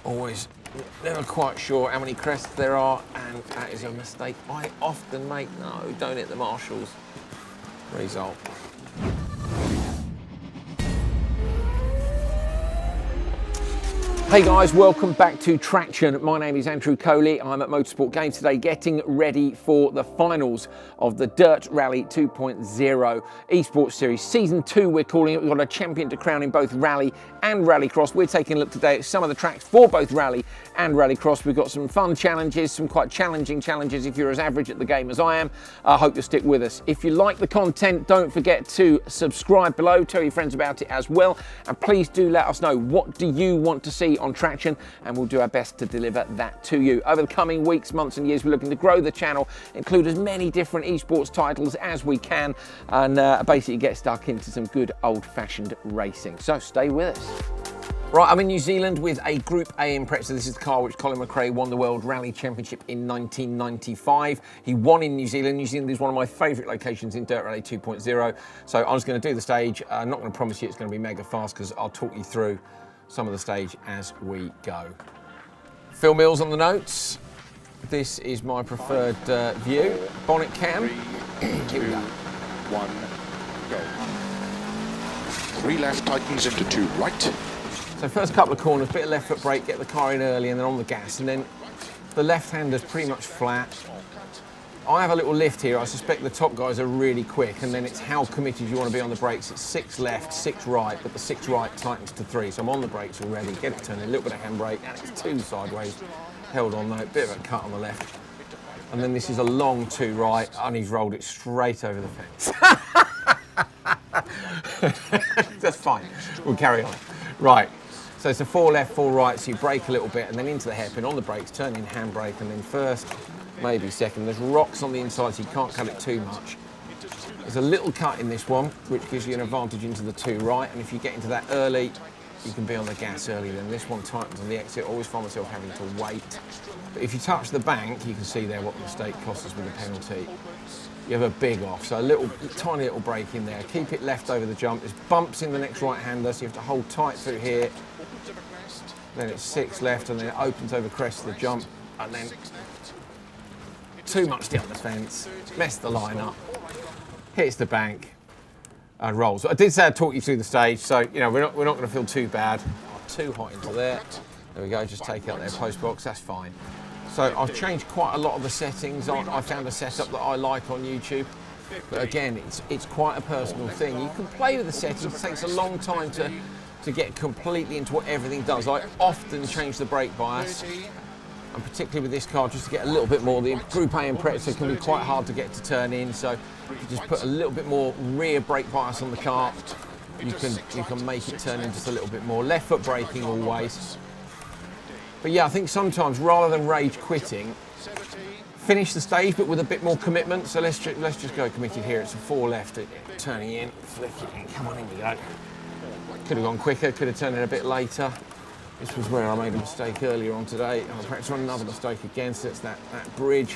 Always never quite sure how many crests there are, and that is a mistake I often make. No, don't hit the marshals. Result. Hey guys, welcome back to Traxion. My name is Andrew Coley. I'm at Motorsport Games today getting ready for the finals of the DiRT Rally 2.0 Esports Series. Season 2 we're calling it. We've got a champion to crown in both Rally and Rallycross. We're taking a look today at some of the tracks for both Rally and Rallycross. We've got some fun challenges, some quite challenging challenges if you're as average at the game as I am. I hope you'll stick with us. If you like the content, don't forget to subscribe below, tell your friends about it as well, and please do let us know what do you want to see on Traxion, and we'll do our best to deliver that to you. Over the coming weeks, months and years, we're looking to grow the channel, include as many different esports titles as we can, and basically get stuck into some good old-fashioned racing. So stay with us. Right, I'm in New Zealand with a Group A Impreza. This is the car which Colin McRae won the World Rally Championship in 1995. He won in New Zealand. New Zealand is one of my favourite locations in DiRT Rally 2.0. So I'm just going to do the stage. I'm not going to promise you it's going to be mega fast because I'll talk you through some of the stage as we go. Phil Mills on the notes. This is my preferred view. Bonnet cam. 3, 2, 1, go. 3 left, tightens into 2 right. So first couple of corners, bit of left foot brake, get the car in early and then on the gas, and then the left-hander's pretty much flat. I have a little lift here. I suspect the top guys are really quick, and then it's how committed you want to be on the brakes. It's 6 left, 6 right, but the 6 right tightens to 3. So I'm on the brakes already, get it turning, a little bit of handbrake, and it's 2 sideways. Held on though, bit of a cut on the left. And then this is a long 2 right, and he's rolled it straight over the fence. That's fine, we'll carry on. Right, so it's a 4 left, 4 right, so you brake a little bit, and then into the hairpin, on the brakes, turn in handbrake, and then first, maybe second. There's rocks on the inside, so you can't cut it too much. There's a little cut in this one, which gives you an advantage into the 2 right, and if you get into that early, you can be on the gas early. Then this one tightens on the exit. I always find myself having to wait. But if you touch the bank, you can see there what the mistake costs us with the penalty. You have a big off, so a little, tiny little break in there. Keep it left over the jump. There's bumps in the next right-hander, so you have to hold tight through here. Then it's 6 left, and then it opens over crest of the jump, and then too much down the fence, messed the line up, hits the bank, and rolls. I did say I'd talk you through the stage, so you know we're not going to feel too bad. Too hot into there. There we go. Just take out their post box. That's fine. So I've changed quite a lot of the settings. I found a setup that I like on YouTube, but again, it's quite a personal thing. You can play with the settings. It takes a long time to get completely into what everything does. I often change the brake bias, and particularly with this car, just to get a little bit more. The Group A Impreza can be quite hard to get to turn in, so if you just put a little bit more rear brake bias on the car, you can make it turn in just a little bit more. Left foot braking always. But yeah, I think sometimes rather than rage quitting, finish the stage but with a bit more commitment. So let's just go committed here. It's a 4 left, turning in, flick it in. Come on, in we go. Could have gone quicker, could have turned in a bit later. This was where I made a mistake earlier on today, and I'll perhaps run another mistake again, so it's that bridge.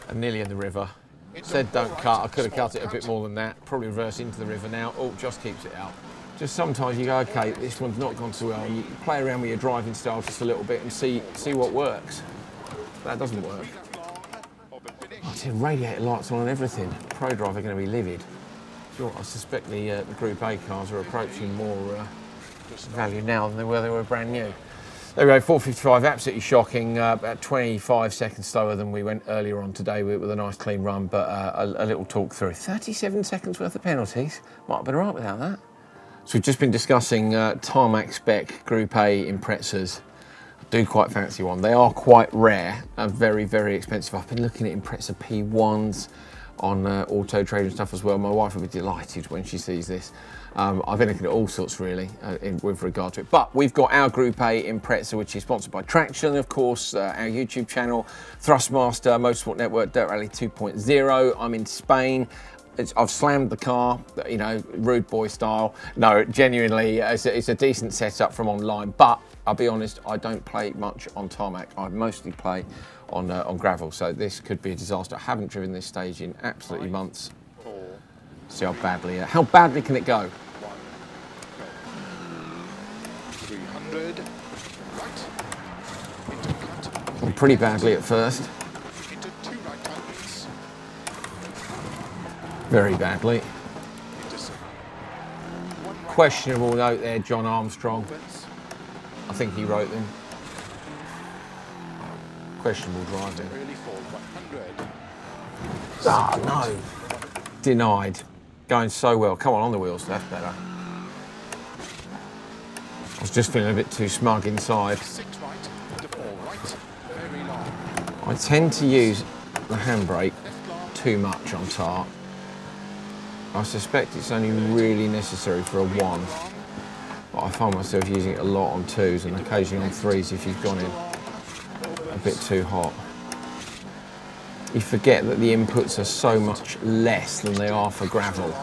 And nearly in the river. Said don't cut, I could have cut it a bit more than that. Probably reverse into the river now. Oh, just keeps it out. Just sometimes you go, okay, this one's not gone too well, and you play around with your driving style just a little bit and see what works. That doesn't work. Oh, dear, radiator lights on and everything. Pro driver going to be livid. Sure, I suspect the Group A cars are approaching more value now than they were brand new. There we go, 4:55, absolutely shocking. About 25 seconds slower than we went earlier on today with a nice clean run, but a little talk through. 37 seconds worth of penalties. Might have been all right without that. So we've just been discussing tarmac spec Group A Imprezas. I do quite fancy one. They are quite rare and very, very expensive. I've been looking at Impreza P1s on Auto Trader and stuff as well. My wife will be delighted when she sees this. I've been looking at all sorts really with regard to it. But we've got our Group A Impreza, which is sponsored by Traxion, of course, our YouTube channel, Thrustmaster, Motorsport Network, DiRT Rally 2.0. I'm in Spain. I've slammed the car, you know, rude boy style. No, genuinely, it's a decent setup from online, but I'll be honest, I don't play much on tarmac. I mostly play on gravel, so this could be a disaster. I haven't driven this stage in absolutely months. See how badly can it go? 300. Right. Into cut. Went pretty badly at first. Into 2 right tightens. Very badly. Into 1 right. Questionable note there, John Armstrong. Opens. I think he wrote them. Questionable driving. Early fall 100. Ah, no. Denied. Going so well. Come on the wheels, that's better. I was just feeling a bit too smug inside. 6 right. Into 4 right. Very long. I tend to use the handbrake too much on tart. I suspect it's only really necessary for a 1. But I find myself using it a lot on 2s and occasionally on 3s if you've gone in a bit too hot. You forget that the inputs are so much less than they are for gravel.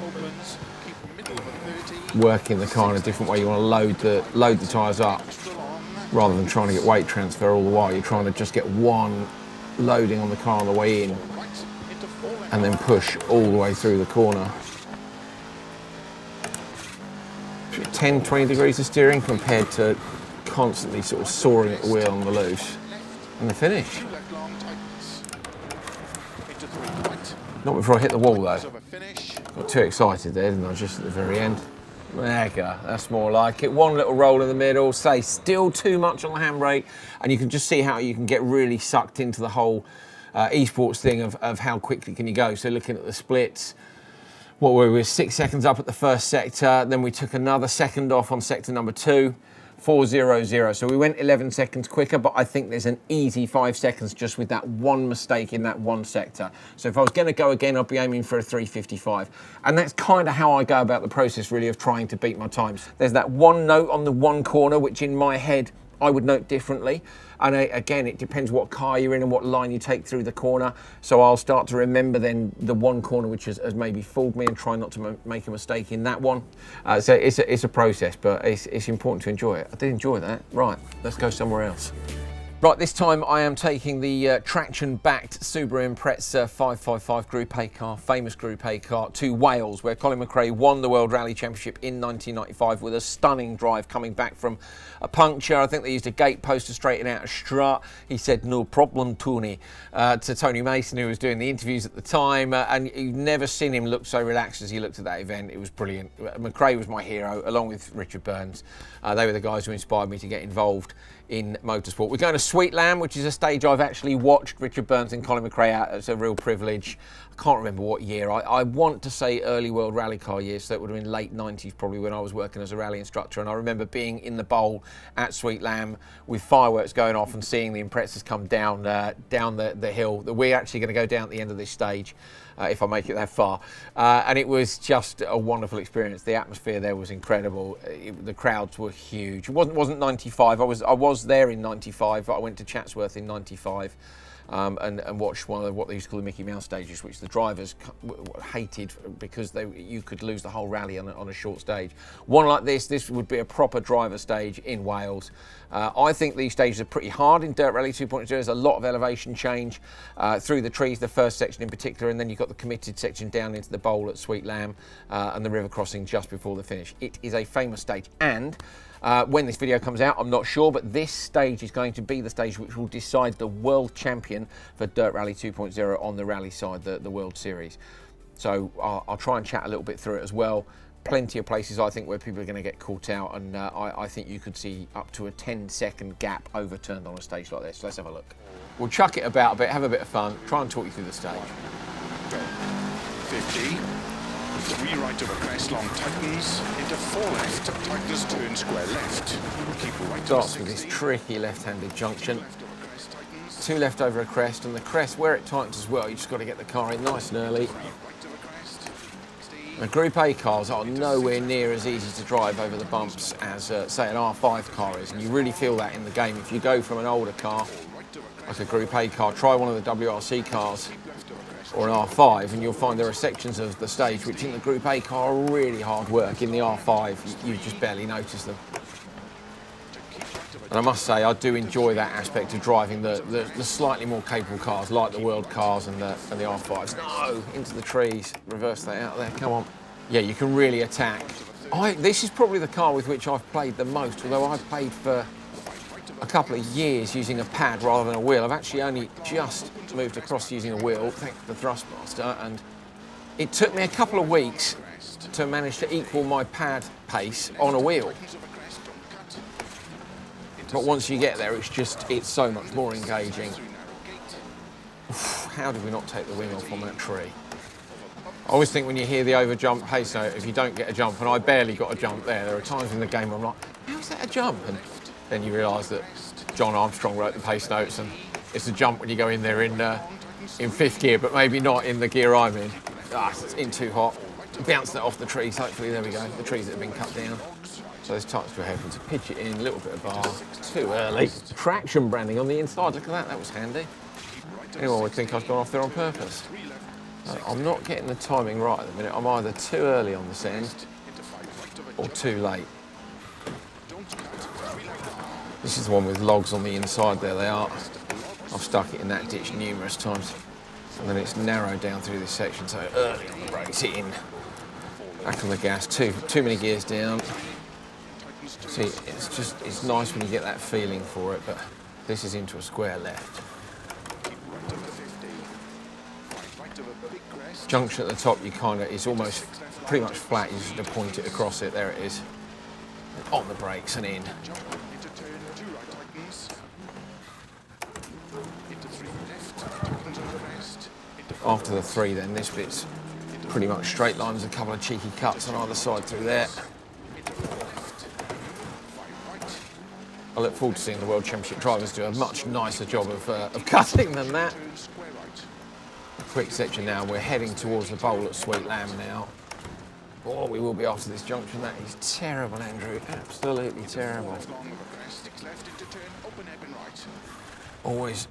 Opens. Keep middle of a 30. Working the car in a different way, you want to load the tyres up rather than trying to get weight transfer all the while. You're trying to just get one loading on the car on the way in Right. Into 4 left. and then push all the way through the corner. 10, 20 degrees of steering compared to constantly sort of soaring at the wheel on the loose. And the finish. 2 left long tightens. Into 3 right. Not before I hit the wall though. Of a finish. Got too excited there, didn't I, just at the very end. There you go, that's more like it. One little roll in the middle, say still too much on the handbrake, and you can just see how you can get really sucked into the whole esports thing of how quickly can you go. So looking at the splits, what were we, 6 seconds up at the first sector, then we took another second off on sector number 2, 4:00. So we went 11 seconds quicker, but I think there's an easy 5 seconds just with that one mistake in that one sector. So if I was going to go again, I'd be aiming for a 3:55. And that's kind of how I go about the process, really, of trying to beat my times. There's that one note on the one corner, which in my head, I would note differently. And again, it depends what car you're in and what line you take through the corner. So I'll start to remember then the one corner which has maybe fooled me and try not to make a mistake in that one. So it's a process, but it's important to enjoy it. I did enjoy that. Right, let's go somewhere else. Right, this time I am taking the Traxion-backed Subaru Impreza 555 Group A car, famous Group A car, to Wales, where Colin McRae won the World Rally Championship in 1995 with a stunning drive coming back from a puncture. I think they used a gate post to straighten out a strut. He said, "No problem, Tony," to Tony Mason, who was doing the interviews at the time. And you've never seen him look so relaxed as he looked at that event. It was brilliant. McRae was my hero, along with Richard Burns. They were the guys who inspired me to get involved in motorsport. We're going to Sweet Lamb, which is a stage I've actually watched Richard Burns and Colin McRae at. It's a real privilege. I can't remember what year. I want to say early World Rally Car years, so it would have been late 90s probably when I was working as a rally instructor. And I remember being in the bowl at Sweet Lamb with fireworks going off and seeing the Imprezas come down the hill. We're actually going to go down at the end of this stage. If I make it that far. And it was just a wonderful experience. The atmosphere there was incredible. The crowds were huge. It wasn't 95. I was there in 95, but I went to Chatsworth in 95 and watched one of what they used to call the Mickey Mouse stages, which the drivers hated because you could lose the whole rally on a short stage. One like this would be a proper driver stage in Wales. I think these stages are pretty hard in Dirt Rally 2.0. There's a lot of elevation change through the trees, the first section in particular, and then you've got the committed section down into the bowl at Sweet Lamb and the river crossing just before the finish. It is a famous stage, and when this video comes out, I'm not sure, but this stage is going to be the stage which will decide the world champion for Dirt Rally 2.0 on the rally side, the World Series. So I'll try and chat a little bit through it as well. Plenty of places, I think, where people are going to get caught out, and I think you could see up to a 10-second gap overturned on a stage like this. Let's have a look. We'll chuck it about a bit, have a bit of fun, try and talk you through the stage. 50. 3 right over crest, long tightens. Into 4 left, tightens, turn square left. Keep right. Starts with this tricky left-handed junction. 2 left over a crest, and the crest, where it tightens as well, you just got to get the car in nice and early. The Group A cars are nowhere near as easy to drive over the bumps as, say, an R5 car is, and you really feel that in the game. If you go from an older car, like a Group A car, try one of the WRC cars or an R5, and you'll find there are sections of the stage which in the Group A car are really hard work. In the R5, you just barely notice them. And I must say, I do enjoy that aspect of driving the slightly more capable cars, like the World cars and the R5s. No, into the trees, reverse that out there, come on. Yeah, you can really attack This is probably the car with which I've played the most, although I've played for a couple of years using a pad rather than a wheel. I've actually only just moved across to using a wheel, thanks to the Thrustmaster, and it took me a couple of weeks to manage to equal my pad pace on a wheel. But once you get there, it's so much more engaging. How did we not take the wing off on that tree? I always think when you hear the over jump pace note, if you don't get a jump, and I barely got a jump there are times in the game where I'm like, how's that a jump? And then you realise that John Armstrong wrote the pace notes, and it's a jump when you go in there in fifth gear, but maybe not in the gear I'm in. It's in too hot. Bounced it off the trees, hopefully, there we go, the trees that have been cut down. So there's touch to happen to pitch it in, a little bit of bar, too early. Traxion branding on the inside, look at that was handy. Anyone would think I've gone off there on purpose. I'm not getting the timing right at the minute. I'm either too early on this end or too late. This is the one with logs on the inside, there they are. I've stuck it in that ditch numerous times. And then it's narrowed down through this section, so early on the brakes, in. Back on the gas, too many gears down. See, it's nice when you get that feeling for it, but this is into a square left. Junction at the top, it's almost pretty much flat, you just have to point it across it, there it is. And on the brakes and in. After the 3 then, this bit's pretty much straight lines, a couple of cheeky cuts on either side through there. I look forward to seeing the World Championship drivers do a much nicer job of cutting than that. Quick section now, we're heading towards the bowl at Sweet Lamb now. Oh, we will be after this junction. That is terrible, Andrew, absolutely terrible. Always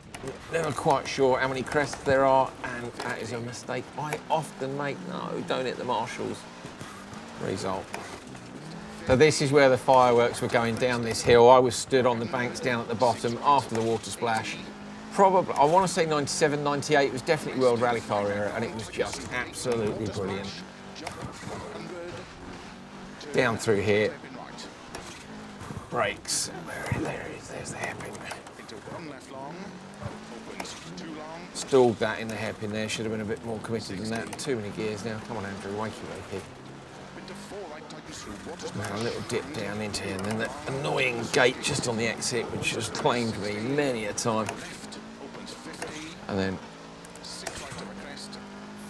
never quite sure how many crests there are, and that is a mistake I often make. No, don't hit the marshals. Result. So this is where the fireworks were going down this hill. I was stood on the banks down at the bottom after the water splash. Probably, I want to say 97, 98, it was definitely World Rally Car era, and it was just absolutely brilliant. Down through here. Brakes. There it is, there's the hairpin. Stalled that in the hairpin there, should have been a bit more committed than that. Too many gears now. Come on, Andrew, wakey wakey. Just made a little dip down into here, and then that annoying gate just on the exit, which has claimed me many a time. And then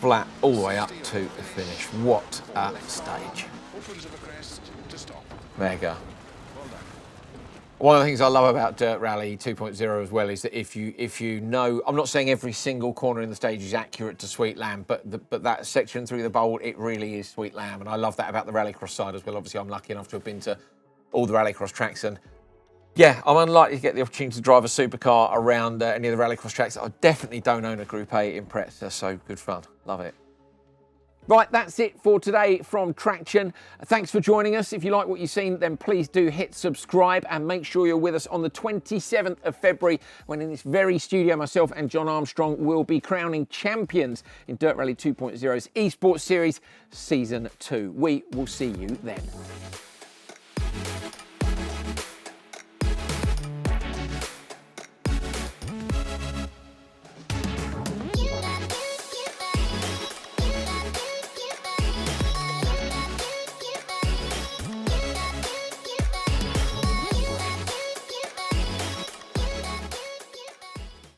flat all the way up to the finish. What a stage. Mega. One of the things I love about Dirt Rally 2.0 as well is that if you know, I'm not saying every single corner in the stage is accurate to Sweet Lamb, but that section through the bowl, it really is Sweet Lamb, and I love that about the Rallycross side as well. Obviously, I'm lucky enough to have been to all the Rallycross tracks, and yeah, I'm unlikely to get the opportunity to drive a supercar around any of the Rallycross tracks. I definitely don't own a Group A Impreza, so good fun, love it. Right, that's it for today from Traxion. Thanks for joining us. If you like what you've seen, then please do hit subscribe and make sure you're with us on the 27th of February when in this very studio, myself and John Armstrong will be crowning champions in Dirt Rally 2.0's Esports Series Season 2. We will see you then.